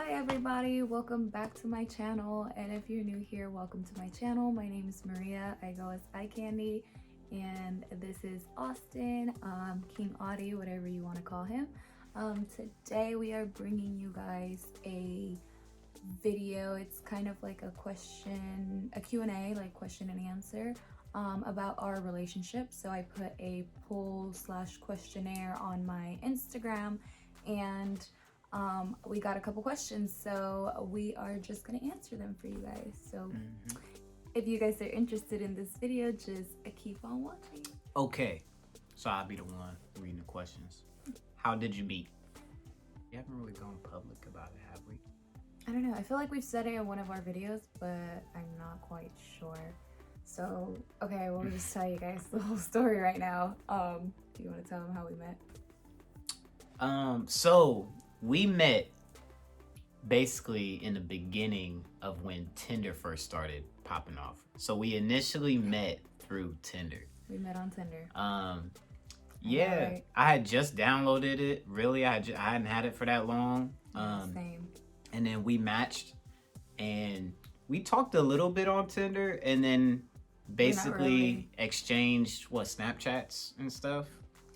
Hi everybody, welcome back to my channel, and if you're new here, welcome to my channel. My name is Maria. I go as Eyecandy, and this is Austin, King Audie, whatever you want to call him. Today we are bringing you guys a video. It's kind of like a Q&A, like question and answer about our relationship. So I put a poll/questionnaire on my Instagram, and we got a couple questions, so we are just gonna answer them for you guys. So if you guys are interested in this video, just keep on watching. Okay, so I'll be the one reading the questions. How did you meet? We haven't really gone public about it, have we? I don't know, I feel like we've said it in one of our videos, but I'm not quite sure. So okay, we'll just tell you guys the whole story right now. Do you want to tell them how we met? So we met basically in the beginning of when Tinder first started popping off. So we initially met through Tinder. We met on Tinder. Yeah, right? I had just downloaded it. Really, I hadn't had it for that long. Same. And then we matched, and we talked a little bit on Tinder, and then basically exchanged Snapchats and stuff.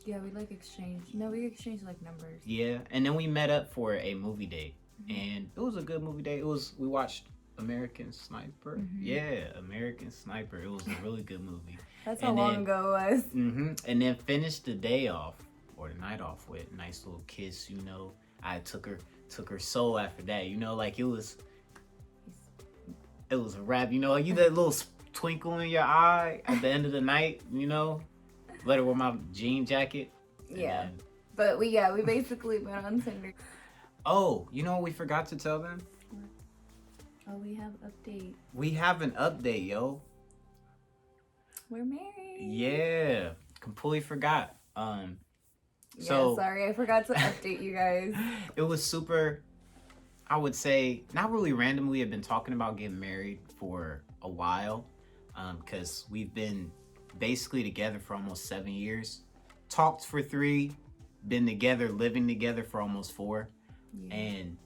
Yeah, we like exchanged. No, we exchanged like numbers. Yeah, and then we met up for a movie date, and it was a good movie date. We watched American Sniper. Yeah, American Sniper. It was a really good movie. That's how long ago it was. And then finished the day off or the night off with a nice little kiss. You know, I took her soul after that. You know, like it was a wrap. You know, like you that little twinkle in your eye at the end of the night. You know. Let her wear my jean jacket. Yeah. But we basically went on Tinder. Oh, you know what we forgot to tell them? Oh, we have an update. We have an update, yo. We're married. Yeah. Completely forgot. So sorry, I forgot to update you guys. It was super, I would say, not really randomly. I've been talking about getting married for a while. Because we've been basically together for almost 7 years, talked for 3, been together, living together for almost 4. And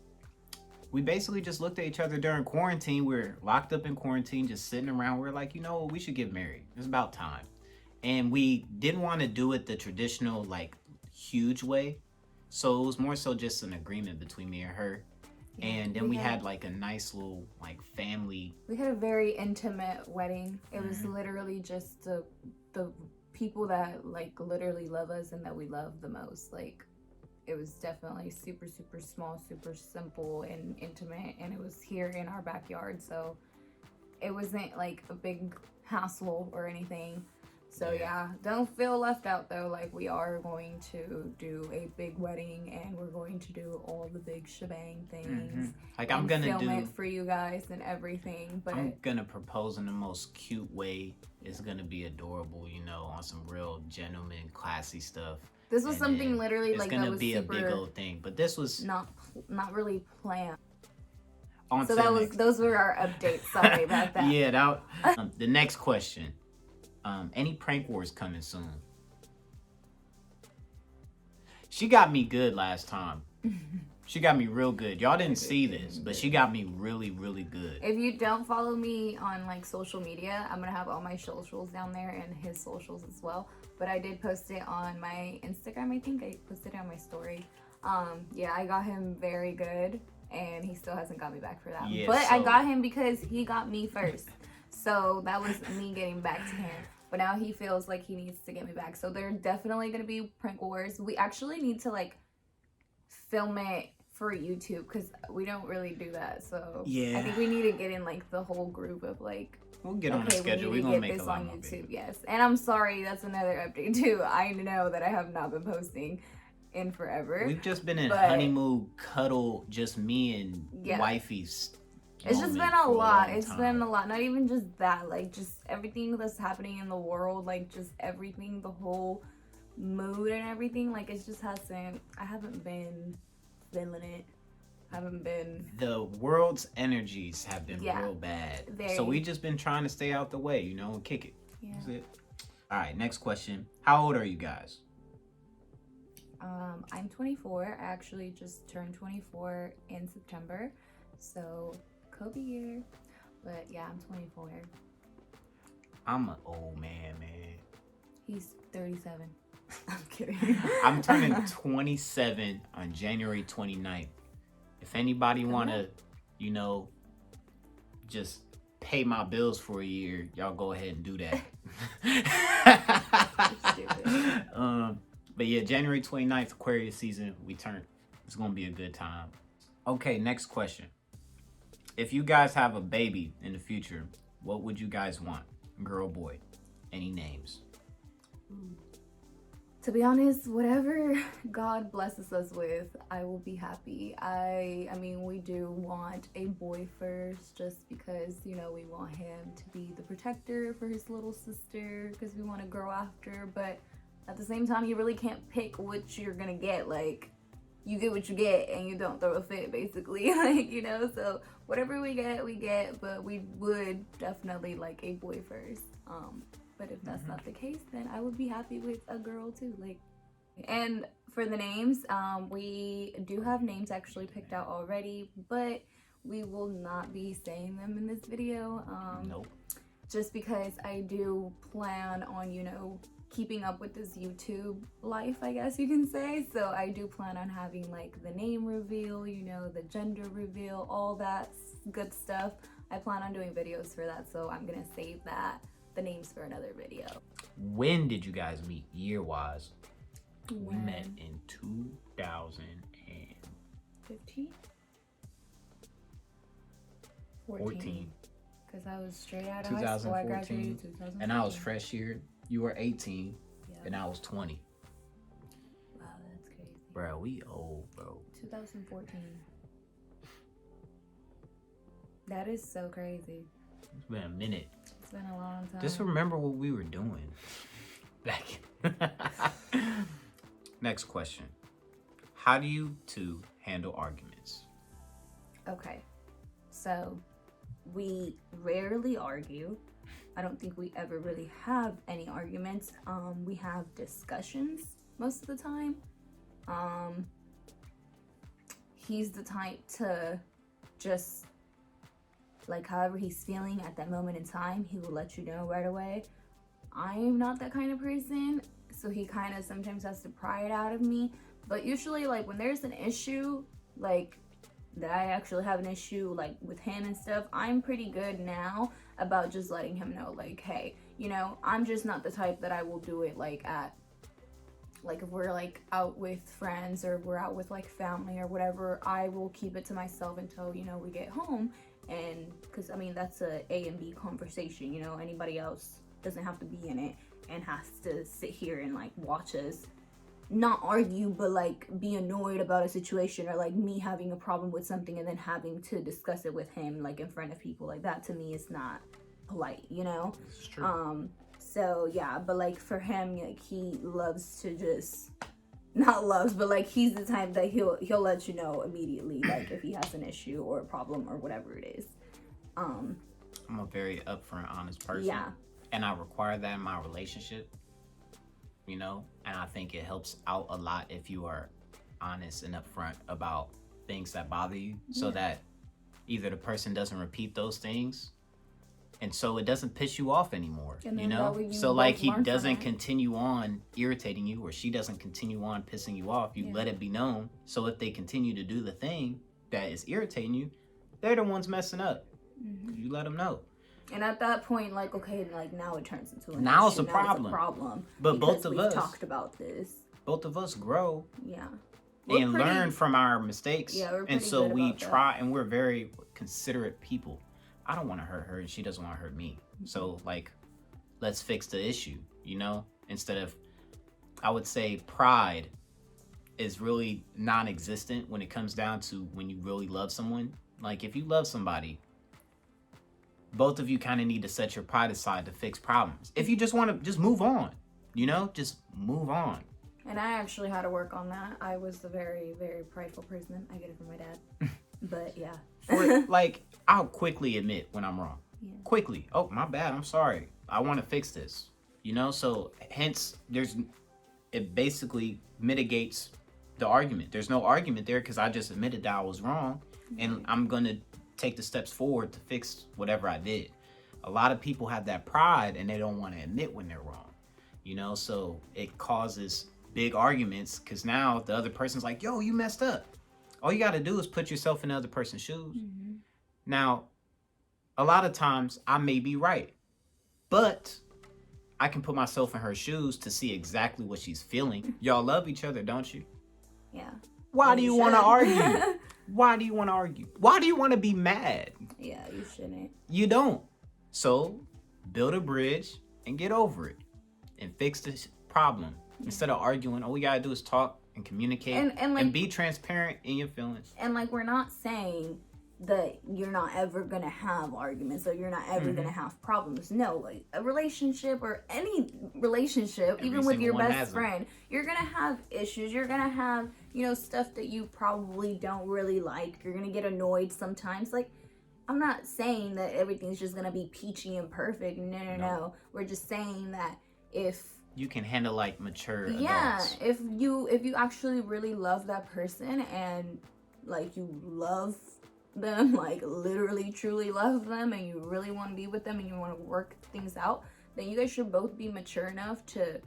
we basically just looked at each other during quarantine. We were locked up in quarantine, just sitting around. We were like, you know, we should get married. It's about time. And we didn't want to do it the traditional, like, huge way. So it was more so just an agreement between me and her. And then we had like a nice little like family. We had a very intimate wedding. It was literally just the people that like literally love us and that we love the most. Like it was definitely super, super small, super simple and intimate, and it was here in our backyard. So it wasn't like a big hassle or anything. So yeah, don't feel left out though. Like we are going to do a big wedding, and we're going to do all the big shebang things. Like I'm gonna film it for you guys and everything. But I'm gonna propose in the most cute way. It's gonna be adorable, you know, on some real gentleman, classy stuff. This was something literally like that was be super, a big old thing. But this was not really planned. On so those were our updates. Sorry about that. Yeah, the next question. Any prank wars coming soon? She got me good last time. She got me real good. Y'all didn't see this, but she got me really, really good. If you don't follow me on like social media, I'm gonna have all my socials down there and his socials as well. But I did post it on my Instagram. I think I posted it on my story. Yeah, I got him very good, and he still hasn't got me back for that. Yeah, but I got him because he got me first. So that was me getting back to him. But now he feels like he needs to get me back. So there are definitely going to be prank wars. We actually need to like film it for YouTube because we don't really do that. So yeah, I think we need to get in like the whole group of like, we'll get on the schedule. We're going to make this on YouTube. Yes. And I'm sorry, that's another update too. I know that I have not been posting in forever. We've just been in honeymoon cuddle, just me and wifey's. It's just been a lot. It's been a lot. Not even just that. Like, just everything that's happening in the world. Like, just everything. The whole mood and everything. Like, it just hasn't... I haven't been feeling it. The world's energies have been real bad. So we just been trying to stay out the way, you know, and kick it. Yeah. That's it. All right, next question. How old are you guys? I'm 24. I actually just turned 24 in September, so Kobe year. But yeah, I'm 24. I'm an old man. He's 37. I'm kidding. I'm turning 27 on January 29th. If anybody want to, you know, just pay my bills for a year, y'all go ahead and do that. But yeah, January 29th, Aquarius season, we turn. It's going to be a good time. Okay, next question. If you guys have a baby in the future, what would you guys want? Girl, boy? Any names? To be honest, whatever God blesses us with, I will be happy. I mean, we do want a boy first, just because, you know, we want him to be the protector for his little sister, because we want to grow after. But at the same time, you really can't pick what you're gonna get. Like, you get what you get, and you don't throw a fit, basically. Like, you know, so whatever we get. But we would definitely like a boy first. But if that's not the case, then I would be happy with a girl too. Like, and for the names, we do have names actually picked out already, but we will not be saying them in this video. Nope. Just because I do plan on, you know, keeping up with this YouTube life, I guess you can say. So I do plan on having like the name reveal, you know, the gender reveal, all that good stuff. I plan on doing videos for that, so I'm gonna save the names for another video. When did you guys meet year-wise? We When? met in 2015. 14. Because I was straight out of high school. I graduated 2014. And I was fresh year. You were 18, Yep. and I was 20. Wow, that's crazy. Bro, we old, bro. 2014. That is so crazy. It's been a minute. It's been a long time. Just remember what we were doing back. Next question. How do you two handle arguments? Okay, so we rarely argue. I don't think we ever really have any arguments. We have discussions most of the time. He's the type to just, like, however he's feeling at that moment in time, he will let you know right away. I'm not that kind of person, so he kind of sometimes has to pry it out of me. But usually, like, when there's an issue, like, that I actually have an issue, like, with him and stuff, I'm pretty good now about just letting him know, like, hey, you know, I'm just not the type that I will do it, like, if we're, like, out with friends or we're out with, like, family or whatever, I will keep it to myself until, you know, we get home. And because I mean, that's a and B conversation, you know, anybody else doesn't have to be in it and has to sit here and like watch us not argue, but like be annoyed about a situation, or like me having a problem with something and then having to discuss it with him like in front of people. Like, that to me is not polite, you know. It's true. So yeah, but like for him, like, he loves to just, not loves, but like he's the type that he'll let you know immediately, like if he has an issue or a problem or whatever it is. I'm a very upfront, honest person. Yeah. And I require that in my relationship, you know? And I think it helps out a lot if you are honest and upfront about things that bother you, so that either the person doesn't repeat those things, and so it doesn't piss you off anymore, you know? So like he doesn't continue on irritating you, or she doesn't continue on pissing you off. You let it be known. So if they continue to do the thing that is irritating you, they're the ones messing up. You let them know. And at that point, like, okay, like now it turns into an now issue. it's a problem. But both of us talked about this. Both of us grow. Yeah. And learn from our mistakes. Yeah, we're and so we about try, and we're very considerate people. I don't want to hurt her, and she doesn't want to hurt me. So, like, let's fix the issue, you know? Instead of, I would say, pride is really non-existent when it comes down to when you really love someone. Like, if you love somebody, both of you kind of need to set your pride aside to fix problems. If you just want to just move on, you know? Just move on. And I actually had to work on that. I was a very, very prideful person. I get it from my dad. But yeah. Like, I'll quickly admit when I'm wrong. Yeah. Quickly. Oh, my bad. I'm sorry. I want to fix this. You know? So, hence, it basically mitigates the argument. There's no argument there because I just admitted that I was wrong, and I'm gonna take the steps forward to fix whatever I did. A lot of people have that pride and they don't want to admit when they're wrong, you know, so it causes big arguments because now the other person's like, yo, you messed up. All you got to do is put yourself in the other person's shoes. Now, a lot of times I may be right, but I can put myself in her shoes to see exactly what she's feeling. Y'all love each other, don't you? Yeah. Why do you want to argue? Why do you want to argue? Why do you want to be mad? Yeah, you shouldn't. You don't. So build a bridge and get over it and fix this problem. Instead of arguing, all we got to do is talk and communicate and be transparent in your feelings. And like, we're not saying that you're not ever gonna have arguments or you're not ever gonna have problems. No, like a relationship or any relationship, even with your best friend, you're gonna have issues. You're gonna have, you know, stuff that you probably don't really like. You're gonna get annoyed sometimes. Like, I'm not saying that everything's just gonna be peachy and perfect. No. We're just saying that if you can handle like mature adults. If you actually really love that person and like you love them, like literally truly love them, and you really want to be with them and you want to work things out, then you guys should both be mature enough to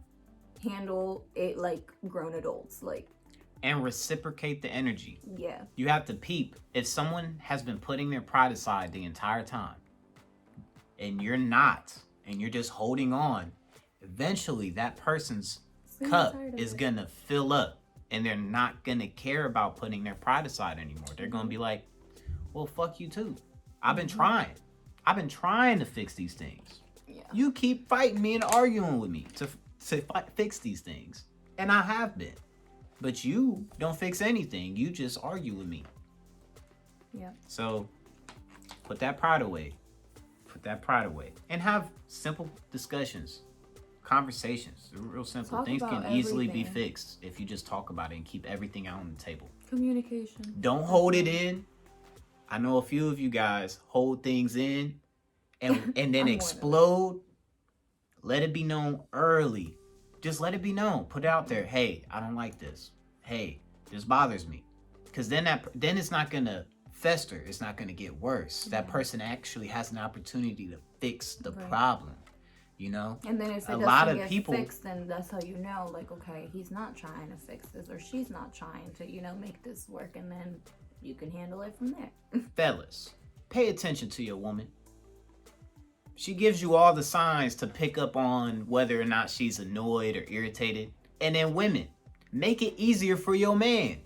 handle it like grown adults, like, and reciprocate the energy. Yeah, you have to peep if someone has been putting their pride aside the entire time and you're not, and you're just holding on. Eventually that person's cup is gonna fill up and they're not gonna care about putting their pride aside anymore. They're gonna be like, well, fuck you too. I've been trying to fix these things. Yeah. You keep fighting me and arguing with me to fix these things, and I have been, but you don't fix anything. You just argue with me. Yeah. So put that pride away. And have simple discussions, conversations. Real simple things can easily be fixed if you just talk about it and keep everything out on the table. Communication. Don't hold it in. I know a few of you guys hold things in and then explode. Let it be known early. Just let it be known. Put it out there. Hey, I don't like this. Hey, this bothers me. Because then it's not going to fester. It's not going to get worse. That person actually has an opportunity to fix the problem, you know? And then if it doesn't get fixed, then that's how you know, like, okay, he's not trying to fix this, or she's not trying to, you know, make this work, and then you can handle it from there. Fellas, pay attention to your woman. She gives you all the signs to pick up on whether or not she's annoyed or irritated. And then women, make it easier for your man.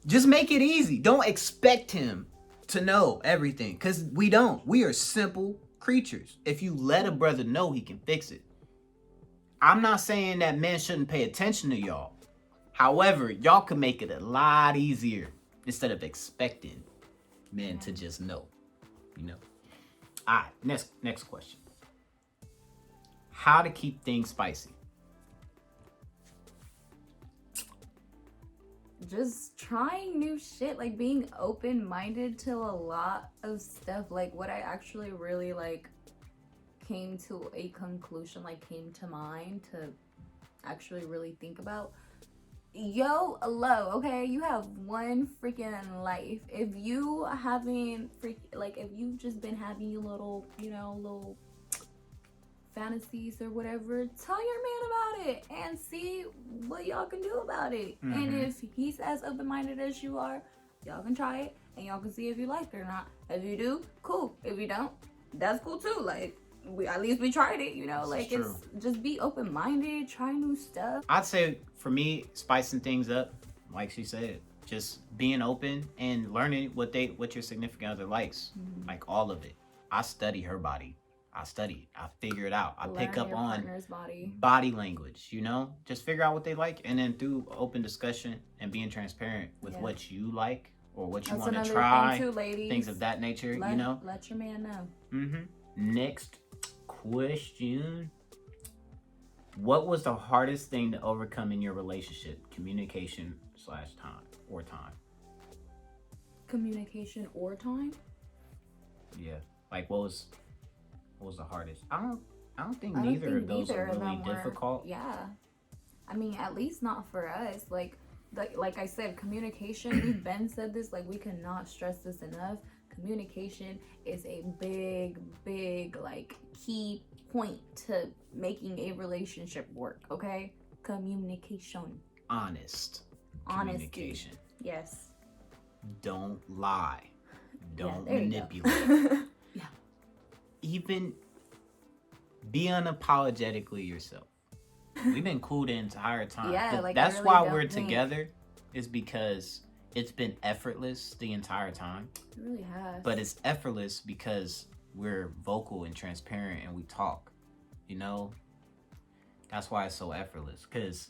Just make it easy. Don't expect him to know everything, because we don't. We are simple creatures. If you let a brother know, he can fix it. I'm not saying that men shouldn't pay attention to y'all. However, y'all can make it a lot easier instead of expecting men to just know, you know? All right, next question. How to keep things spicy? Just trying new shit, like being open-minded to a lot of stuff. Like what I actually really like came to a conclusion, like came to mind to actually really think about. Yo, hello, okay? You have one freaking life. If you haven't if you've just been having your little, you know, little fantasies or whatever, tell your man about it and see what y'all can do about it. And if he's as open-minded as you are, y'all can try it and y'all can see if you like it or not. If you do, cool. If you don't, that's cool too. Like, at least we tried it, you know? Like, it's just be open-minded, try new stuff. I'd say for me, spicing things up, like she said, just being open and learning what your significant other likes, like all of it. I study her body. I figure it out. I pick up on body language, you know? Just figure out what they like, and then through open discussion and being transparent with what you like or what you want to try, thing too, ladies. Things of that nature, you know? Let your man know. Next question. What was the hardest thing to overcome in your relationship? Communication / time. Communication or time? Yeah. Like what was the hardest? I don't think neither of those are really difficult. Yeah. I mean, at least not for us. Like I said, communication, we've been said this, like we cannot stress this enough. Communication is a big like key point to making a relationship work, okay? Communication. Honest Honesty. communication. Yes. Don't lie. Don't there you manipulate. go. Yeah. Even be unapologetically yourself. We've been cool the entire time. Yeah, like, that's I really why don't we're think- together, is because it's been effortless the entire time. It really has. But it's effortless because we're vocal and transparent and we talk. You know? That's why it's so effortless. Because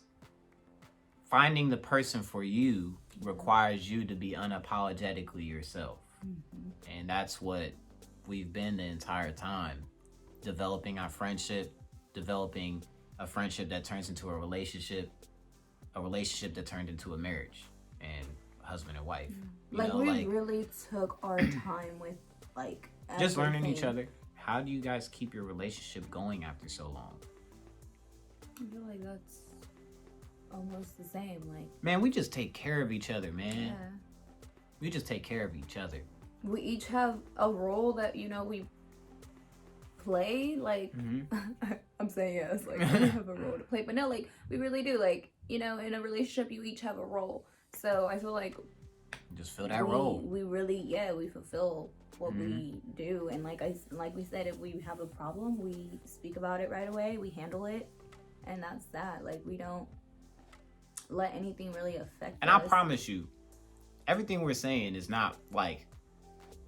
finding the person for you requires you to be unapologetically yourself. Mm-hmm. And that's what we've been the entire time. Developing our friendship, developing a friendship that turns into a relationship that turned into a marriage, and husband and wife. You Like, know, we really took our time with, like, just learning each everything. other. How do you guys keep your relationship going after so long? I feel like that's almost the same. Like, Man, we just take care of each other, man. yeah. We just take care of each other. We each have a role that, you know, we play. Like, I'm saying yes, like, we have a role to play. But no, like, we really do. Like, you know, in a relationship, you each have a role. So I feel like Just fill that role. We really, we fulfill what Mm-hmm. we do. And like we said, if we have a problem, we speak about it right away. We handle it. And that's that. Like, we don't let anything really affect And us. I promise you, everything we're saying is not like,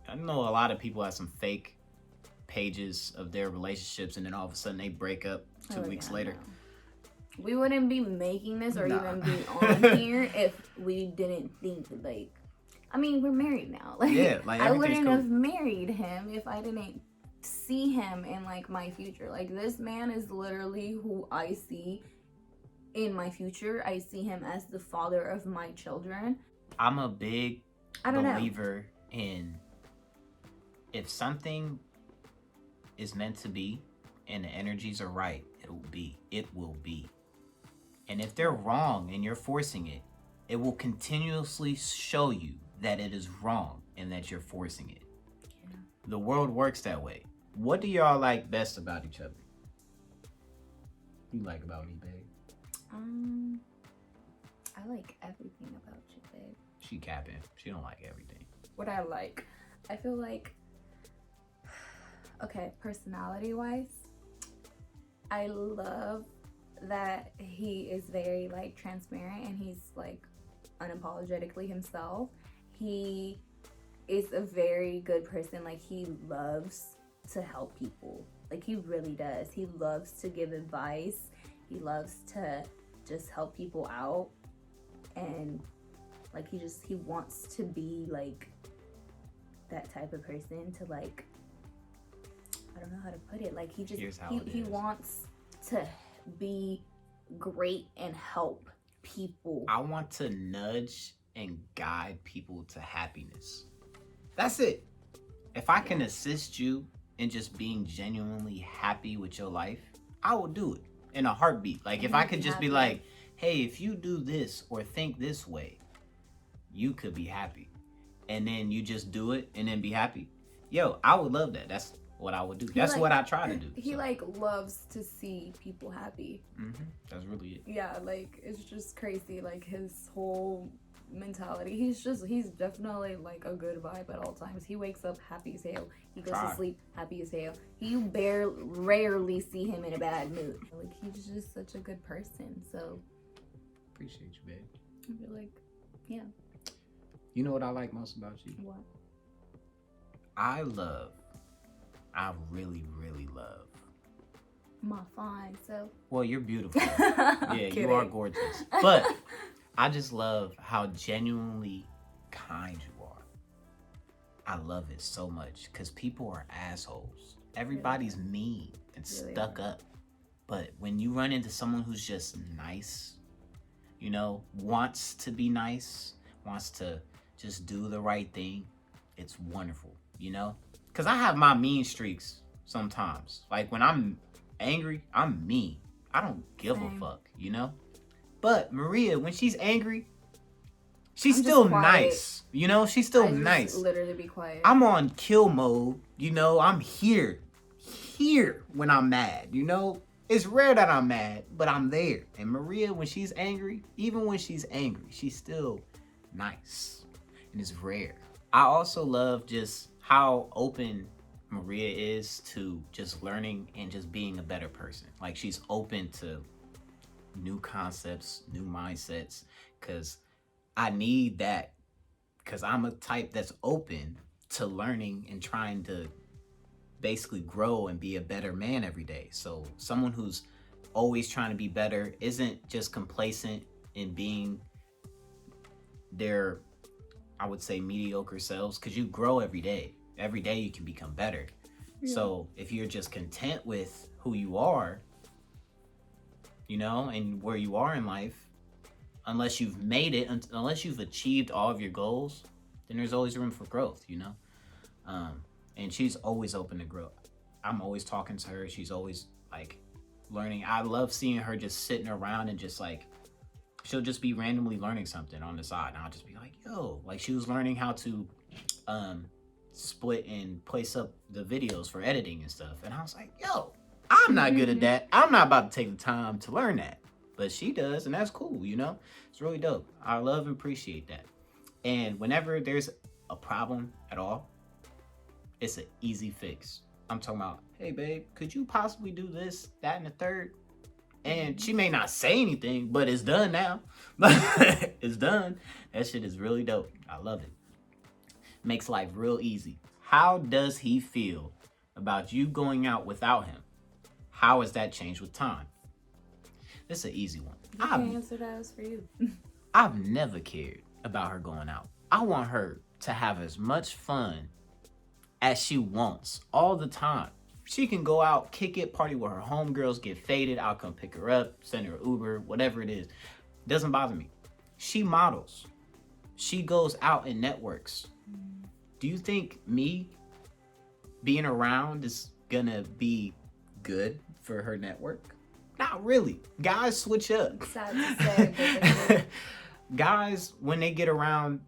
I know a lot of people have some fake pages of their relationships and then all of a sudden they break up two Oh, weeks yeah, later. no. We wouldn't be making this or Nah. even be on here if we didn't think, like, I mean, we're married now. Like, Yeah, like, I everything's wouldn't cool. have married him if I didn't see him in, like, my future. Like, this man is literally who I see in my future. I see him as the father of my children. I'm a big I don't know. believer in, if something is meant to be and the energies are right, it will be. And if they're wrong and you're forcing it, it will continuously show you that it is wrong and that you're forcing it. Yeah. The world works that way. What do y'all like best about each other? You like about me, babe? I like everything about you, babe. She capping. She don't like everything. What I like, I feel like, okay, personality wise, I love that he is very, like, transparent and he's, like, unapologetically himself. He is a very good person. Like, he loves to help people. Like, he really does. He loves to give advice. He loves to just help people out. And, like, he wants to be, like, that type of person to, like, I don't know how to put it. Like, Here's how it he is. wants to be great and help people. I want to nudge and guide people to happiness. That's it. If I can assist you in just being genuinely happy with your life, I will do it in a heartbeat. Like, if I could just be like, hey, if you do this or think this way, you could be happy. And then you just do it and then be happy. Yo, I would love that. That's what I would do. That's like- what I try to do. He So, like loves to see people happy. that's really it. Yeah, like it's just crazy. Like his whole mentality. He's definitely like a good vibe at all times. He wakes up happy as hell. He goes Try. to sleep happy as hell. You rarely see him in a bad mood. Like he's just such a good person. So Appreciate you, babe. I feel like, yeah. You know what I like most about you? What? I really, really love. My fine. So Well, you're beautiful. yeah, Yeah, you are gorgeous. But I just love how genuinely kind you are. I love it so much because people are assholes. Everybody's mean and Really stuck up. But when you run into someone who's just nice, you know, wants to be nice, wants to just do the right thing, it's wonderful, you know? Because I have my mean streaks sometimes. Like when I'm angry, I'm mean. I don't give Same. a fuck, you know? But Maria, when she's angry, she's I'm still just quiet. nice. You know, she's still I just nice. literally be quiet. I'm on kill mode. You know, I'm here when I'm mad. You know, it's rare that I'm mad, but I'm there. And Maria, when she's angry, even when she's angry, she's still nice. And it's rare. I also love just how open Maria is to just learning and just being a better person. Like, she's open to new concepts, new mindsets, because I need that, because I'm a type that's open to learning and trying to basically grow and be a better man every day. So someone who's always trying to be better isn't just complacent in being their, I would say, mediocre selves, because you grow every day. Every day you can become better. Yeah. So if you're just content with who you are, you know, and where you are in life, unless you've made it, unless you've achieved all of your goals, then there's always room for growth, you know? And she's always open to grow. I'm always talking to her. She's always like learning. I love seeing her just sitting around and just like, she'll just be randomly learning something on the side. And I'll just be like, yo, like she was learning how to split and place up the videos for editing and stuff. And I was like, yo, I'm not good at that. I'm not about to take the time to learn that. But she does, and that's cool, you know? It's really dope. I love and appreciate that. And whenever there's a problem at all, it's an easy fix. I'm talking about, hey, babe, could you possibly do this, that, and the third? And she may not say anything, but it's done now. It's done. That shit is really dope. I love it. Makes life real easy. How does he feel about you going out without him? How has that changed with time? This is an easy one. You can answer that as for you. I've never cared about her going out. I want her to have as much fun as she wants all the time. She can go out, kick it, party with her homegirls, get faded. I'll come pick her up, send her Uber, whatever it is. Doesn't bother me. She models. She goes out and networks. Do you think me being around is gonna be good for her network? Not really. Guys switch up. Sad to say. Guys, when they get around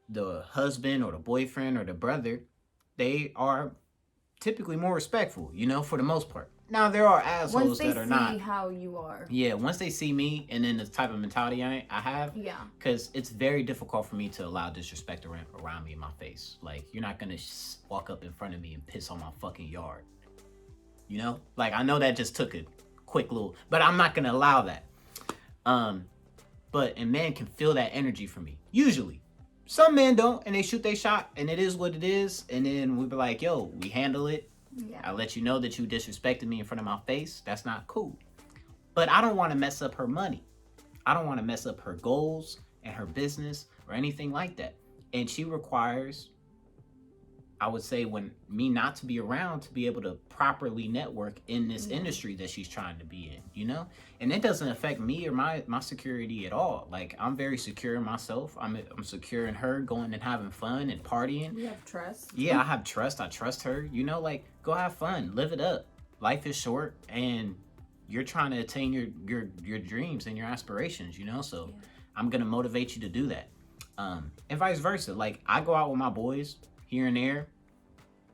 the husband or the boyfriend or the brother, they are typically more respectful, you know, for the most part. Now, there are assholes that are not. Once they see how you are. Yeah, once they see me and then the type of mentality I have. Yeah. Because it's very difficult for me to allow disrespect around me in my face. Like, you're not going to walk up in front of me and piss on my fucking yard. You know? Like, I know that just took a quick little, but I'm not going to allow that. But a man can feel that energy from me. Usually. Some men don't, and they shoot their shot, and it is what it is. And then we be like, yo, we handle it. Yeah. I let you know that you disrespected me in front of my face. That's not cool. But I don't want to mess up her money. I don't want to mess up her goals and her business or anything like that. And she requires, I would say, when me not to be around to be able to properly network in this industry that she's trying to be in, you know? And it doesn't affect me or my security at all. Like, I'm very secure in myself. I'm secure in her going and having fun and partying. You have trust. Yeah, I have trust. I trust her. You know, like, go have fun. Live it up. Life is short, and you're trying to attain your dreams and your aspirations, you know? So I'm going to motivate you to do that. And vice versa. Like, I go out with my boys here and there,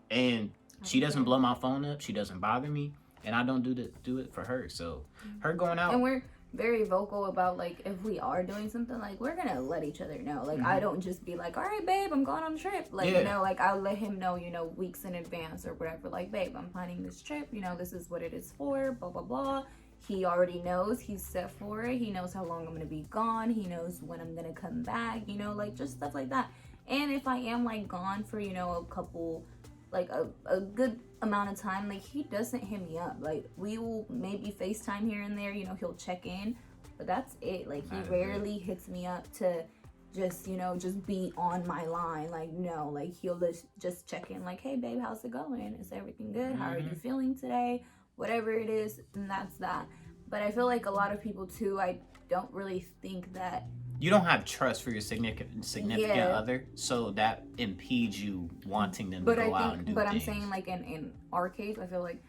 and she doesn't blow my phone up. She doesn't bother me, and I don't do it for her. So her going out, and we're very vocal about, like, if we are doing something, like, we're gonna let each other know. Like, I don't just be like, all right, babe, I'm going on a trip. Like, you know, like, I'll let him know, you know, weeks in advance or whatever. Like, babe, I'm planning this trip. You know, this is what it is for. Blah blah blah. He already knows. He's set for it. He knows how long I'm gonna be gone. He knows when I'm gonna come back. You know, like, just stuff like that. And if I am, like, gone for, you know, a couple, like, a good amount of time, like, he doesn't hit me up. Like, we will maybe FaceTime here and there, you know, he'll check in, but that's it. Like, he rarely hits me up to just, you know, just be on my line. Like, no, like, he'll just check in, like, hey, babe, how's it going? Is everything good? How are you feeling today? Whatever it is, and that's that. But I feel like a lot of people, too, I don't really think that you don't have trust for your significant other, so that impedes you wanting them to go out and do things. But I'm saying, like, in our case, I feel like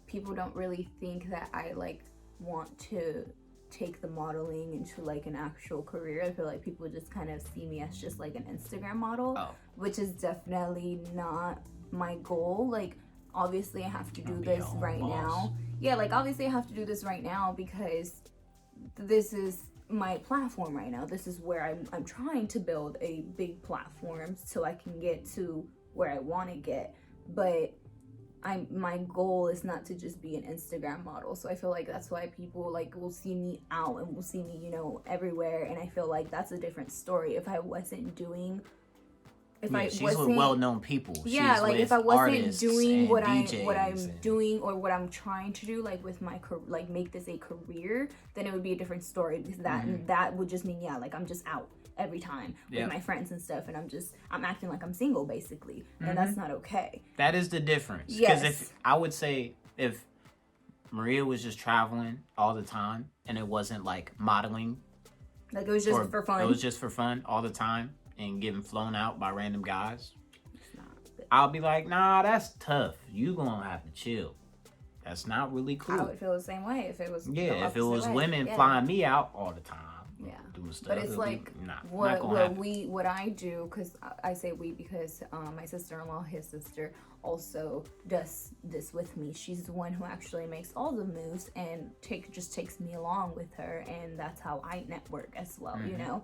people don't really think that I, like, want to take the modeling into like an actual career. I feel like people just kind of see me as just like an Instagram model, which is definitely not my goal. Like, obviously I have to do this right now. Yeah, like obviously I have to do this right now because this is my platform right now. This is where I'm trying to build a big platform so I can get to where I want to get. But my goal is not to just be an Instagram model. So I feel like that's why people like will see me out and will see me, you know, everywhere. And I feel like that's a different story. If I wasn't doing, she's with well-known people. Yeah, she's like if I wasn't doing what I'm DJs doing or what I'm trying to do, like with my like make this a career, then it would be a different story, because that would just mean, yeah, like I'm just out every time with my friends and stuff, and I'm acting like I'm single basically, and that's not okay. That is the difference. Because if I would say if Maria was just traveling all the time and it wasn't like modeling, like it was just for fun, it was just for fun all the time and getting flown out by random guys, I'll be like, nah, that's tough. You gonna have to chill. That's not really cool. I would feel the same way if it was if it was women flying me out all the time. Doing stuff. But it's like what I do, because I say we because my sister-in-law, his sister, also does this with me. She's the one who actually makes all the moves and just takes me along with her, and that's how I network as well, you know.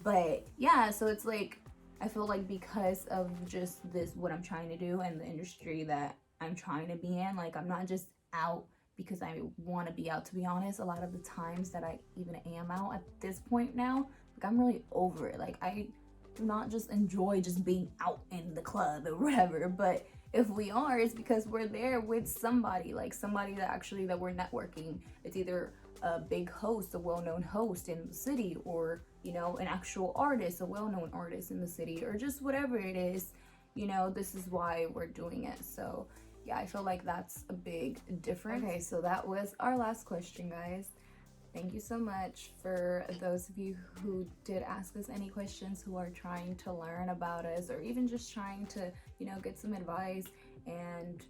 But yeah, so it's like I feel like because of just this, what I'm trying to do and the industry that I'm trying to be in, like I'm not just out because I want to be out. To be honest, a lot of the times that I even am out at this point now, like I'm really over it. Like I do not just enjoy just being out in the club or whatever, but if we are, it's because we're there with somebody, like somebody that we're networking. It's either a big host, a well-known host in the city, or, you know, an actual artist, a well-known artist in the city, or just whatever it is, you know, this is why we're doing it. So yeah, I feel like that's a big difference. Okay, so that was our last question, guys. Thank you so much for those of you who did ask us any questions, who are trying to learn about us, or even just trying to, you know, get some advice and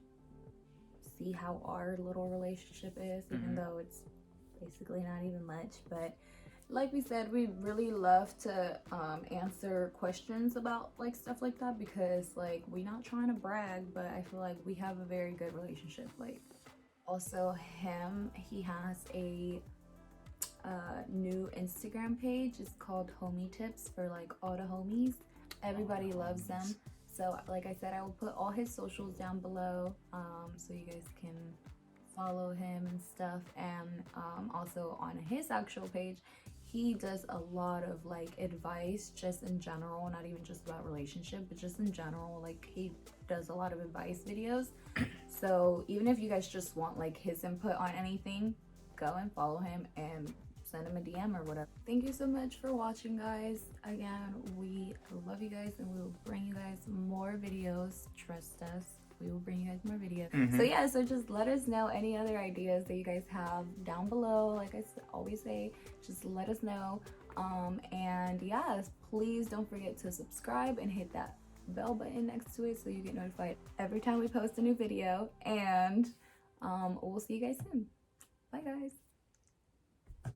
see how our little relationship is, even though it's basically not even much. But like we said, we really love to answer questions about like stuff like that, because like we're not trying to brag, but I feel like we have a very good relationship. Like also he has a new Instagram page. It's called Homie Tips, for like all the homies. Everybody loves them. So like I said, I will put all his socials down below, so you guys can follow him and stuff. And also on his actual page, he does a lot of like advice just in general, not even just about relationship, but just in general. Like he does a lot of advice videos. So even if you guys just want like his input on anything, go and follow him and send him a DM or whatever. Thank you so much for watching, guys. Again, we love you guys, and we will bring you guys more videos. Trust us, we will bring you guys more videos. So yeah, so just let us know any other ideas that you guys have down below. Like I always say, just let us know. And yes, please don't forget to subscribe and hit that bell button next to it so you get notified every time we post a new video. And we'll see you guys soon. Bye, guys.